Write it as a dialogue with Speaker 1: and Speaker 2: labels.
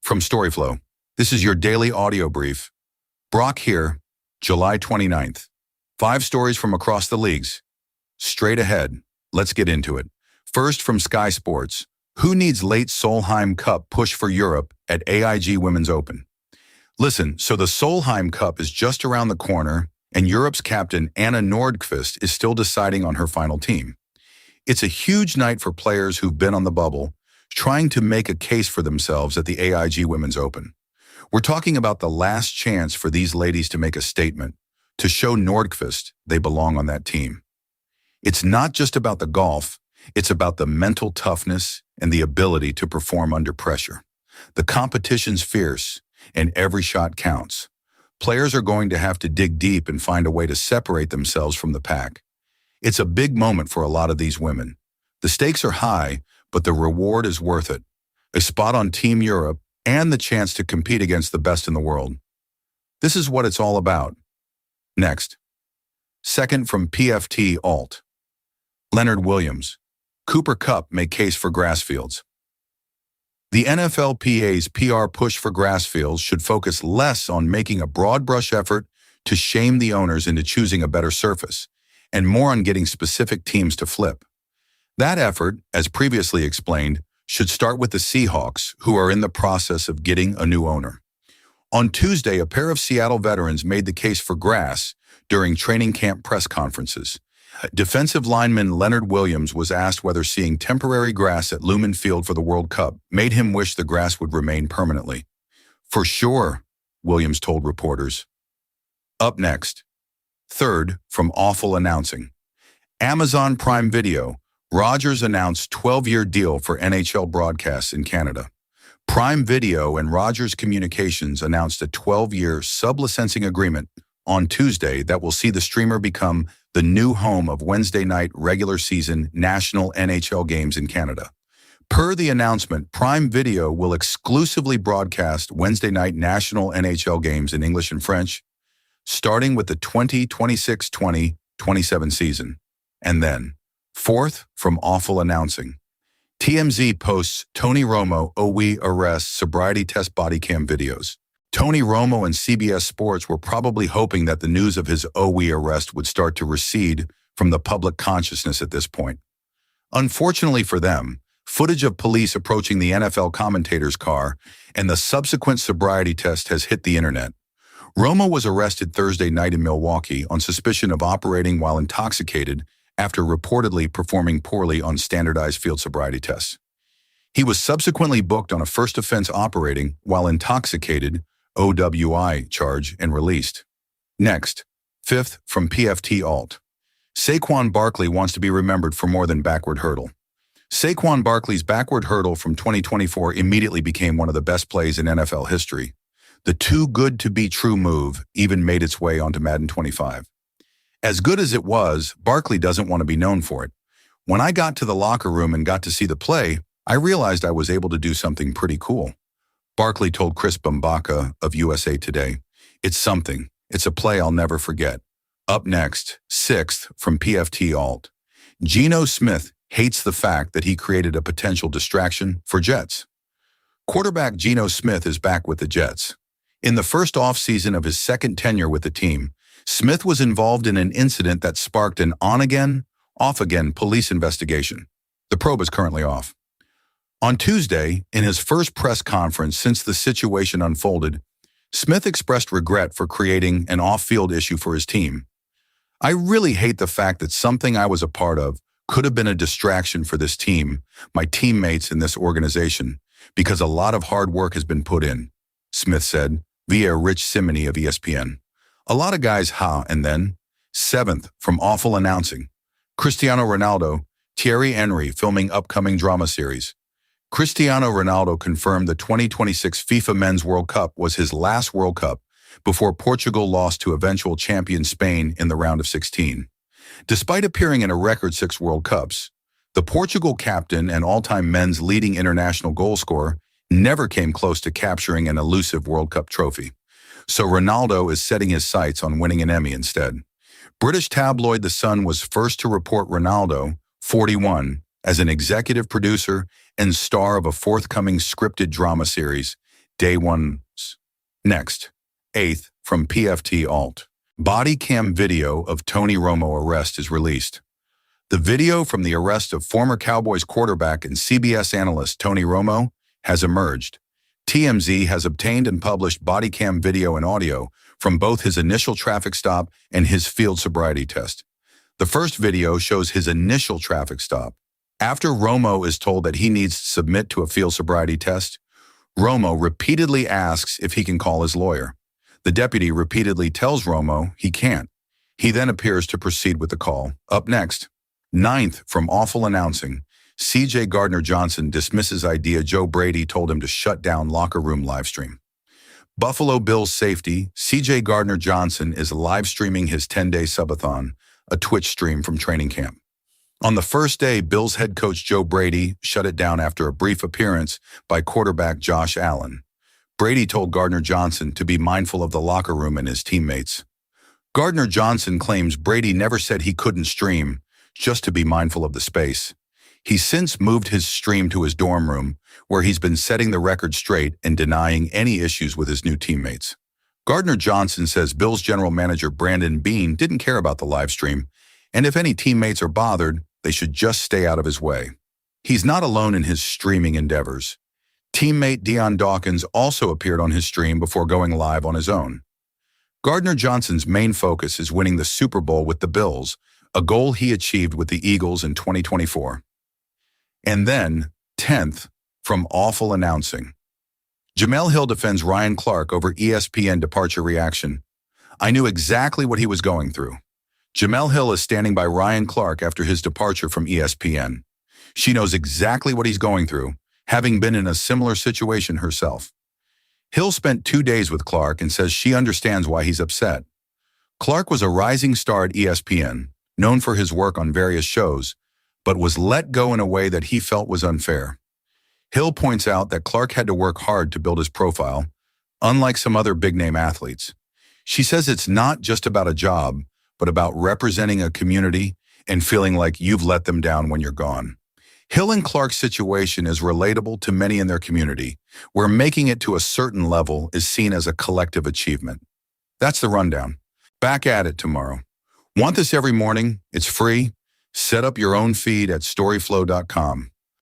Speaker 1: From storyflo, this is your daily audio brief. Brock here, July 29th. 5 stories from across the leagues. Straight ahead, let's get into it. First from Sky Sports, who needs late Solheim Cup push for Europe at AIG Women's Open? Listen, so the Solheim Cup is just around the corner, and Europe's captain Anna Nordqvist is still deciding on her final team. It's a huge night for players who've been on the bubble, trying to make a case for themselves at the AIG Women's Open. We're talking about the last chance for these ladies to make a statement, to show Nordqvist they belong on that team. It's not just about the golf, it's about the mental toughness and the ability to perform under pressure. The competition's fierce, and every shot counts. Players are going to have to dig deep and find a way to separate themselves from the pack. It's a big moment for a lot of these women. The stakes are high, but the reward is worth it. A spot on Team Europe and the chance to compete against the best in the world. This is what it's all about. Next. Second from PFT Alt. Leonard Williams. Cooper Cup make case for grass fields. The NFLPA's PR push for grass fields should focus less on making a broad brush effort to shame the owners into choosing a better surface, and more on getting specific teams to flip. That effort, as previously explained, should start with the Seahawks, who are in the process of getting a new owner. On Tuesday, a pair of Seattle veterans made the case for grass during training camp press conferences. Defensive lineman Leonard Williams was asked whether seeing temporary grass at Lumen Field for the World Cup made him wish the grass would remain permanently. For sure, Williams told reporters. Up next. Third, from Awful Announcing. Amazon Prime Video. Rogers announced 12-year deal for NHL broadcasts in Canada. Prime Video and Rogers Communications announced a 12-year sub-licensing agreement on Tuesday that will see the streamer become the new home of Wednesday night regular season national NHL games in Canada. Per the announcement, Prime Video will exclusively broadcast Wednesday night national NHL games in English and French, starting with the 2026-2027 season. And then, fourth, from Awful Announcing. TMZ posts Tony Romo OE arrest sobriety test body cam videos. Tony Romo and CBS Sports were probably hoping that the news of his OE arrest would start to recede from the public consciousness at this point. Unfortunately for them, footage of police approaching the NFL commentator's car and the subsequent sobriety test has hit the internet. Romo was arrested Thursday night in Milwaukee on suspicion of operating while intoxicated after reportedly performing poorly on standardized field sobriety tests. He was subsequently booked on a first offense operating while intoxicated OWI charge and released. Next, fifth from PFT Alt. Saquon Barkley wants to be remembered for more than backward hurdle. Saquon Barkley's backward hurdle from 2024 immediately became one of the best plays in NFL history. The too good to be true move even made its way onto Madden 25. As good as it was, Barkley doesn't want to be known for it. When I got to the locker room and got to see the play, I realized I was able to do something pretty cool. Barkley told Chris Bumbaca of USA Today, "It's something. It's a play I'll never forget." Up next, sixth from PFT Alt. Geno Smith hates the fact that he created a potential distraction for Jets. Quarterback Geno Smith is back with the Jets. In the first offseason of his second tenure with the team, Smith was involved in an incident that sparked an on-again, off-again police investigation. The probe is currently off. On Tuesday, in his first press conference since the situation unfolded, Smith expressed regret for creating an off-field issue for his team. "I really hate the fact that something I was a part of could have been a distraction for this team, my teammates in this organization, because a lot of hard work has been put in," Smith said via Rich Simony of ESPN. A lot of guys and then. Seventh, from Awful Announcing. Cristiano Ronaldo, Thierry Henry filming upcoming drama series. Cristiano Ronaldo confirmed the 2026 FIFA Men's World Cup was his last World Cup before Portugal lost to eventual champion Spain in the round of 16. Despite appearing in a record 6 World Cups, the Portugal captain and all-time men's leading international goal scorer never came close to capturing an elusive World Cup trophy. So Ronaldo is setting his sights on winning an Emmy instead. British tabloid The Sun was first to report Ronaldo, 41, as an executive producer and star of a forthcoming scripted drama series, day one. Next, 8th, from PFT Alt. Body cam video of Tony Romo arrest is released. The video from the arrest of former Cowboys quarterback and CBS analyst Tony Romo has emerged. TMZ has obtained and published body cam video and audio from both his initial traffic stop and his field sobriety test. The first video shows his initial traffic stop. After Romo is told that he needs to submit to a field sobriety test, Romo repeatedly asks if he can call his lawyer. The deputy repeatedly tells Romo he can't. He then appears to proceed with the call. Up next, 9th, from awful announcing, C.J. Gardner-Johnson dismisses idea Joe Brady told him to shut down locker room livestream. Buffalo Bills safety C.J. Gardner-Johnson is live streaming his 10-day subathon, a Twitch stream from training camp. On the first day, Bills head coach Joe Brady shut it down after a brief appearance by quarterback Josh Allen. Brady told Gardner-Johnson to be mindful of the locker room and his teammates. Gardner-Johnson claims Brady never said he couldn't stream, just to be mindful of the space. He's since moved his stream to his dorm room, where he's been setting the record straight and denying any issues with his new teammates. Gardner-Johnson says Bills general manager Brandon Beane didn't care about the live stream, and if any teammates are bothered, they should just stay out of his way. He's not alone in his streaming endeavors. Teammate Dion Dawkins also appeared on his stream before going live on his own. Gardner-Johnson's main focus is winning the Super Bowl with the Bills, a goal he achieved with the Eagles in 2024. And then, 10th, from awful announcing. Jamel Hill defends Ryan Clark over ESPN departure reaction. I knew exactly what he was going through. Jamel Hill is standing by Ryan Clark after his departure from ESPN. She knows exactly what he's going through, having been in a similar situation herself. Hill spent 2 days with Clark and says she understands why he's upset. Clark was a rising star at ESPN, known for his work on various shows, but was let go in a way that he felt was unfair. Hill points out that Clark had to work hard to build his profile, unlike some other big-name athletes. She says it's not just about a job, but about representing a community and feeling like you've let them down when you're gone. Hill and Clark's situation is relatable to many in their community, where making it to a certain level is seen as a collective achievement. That's the rundown. Back at it tomorrow. Want this every morning? It's free. Set up your own feed at storyflo.com.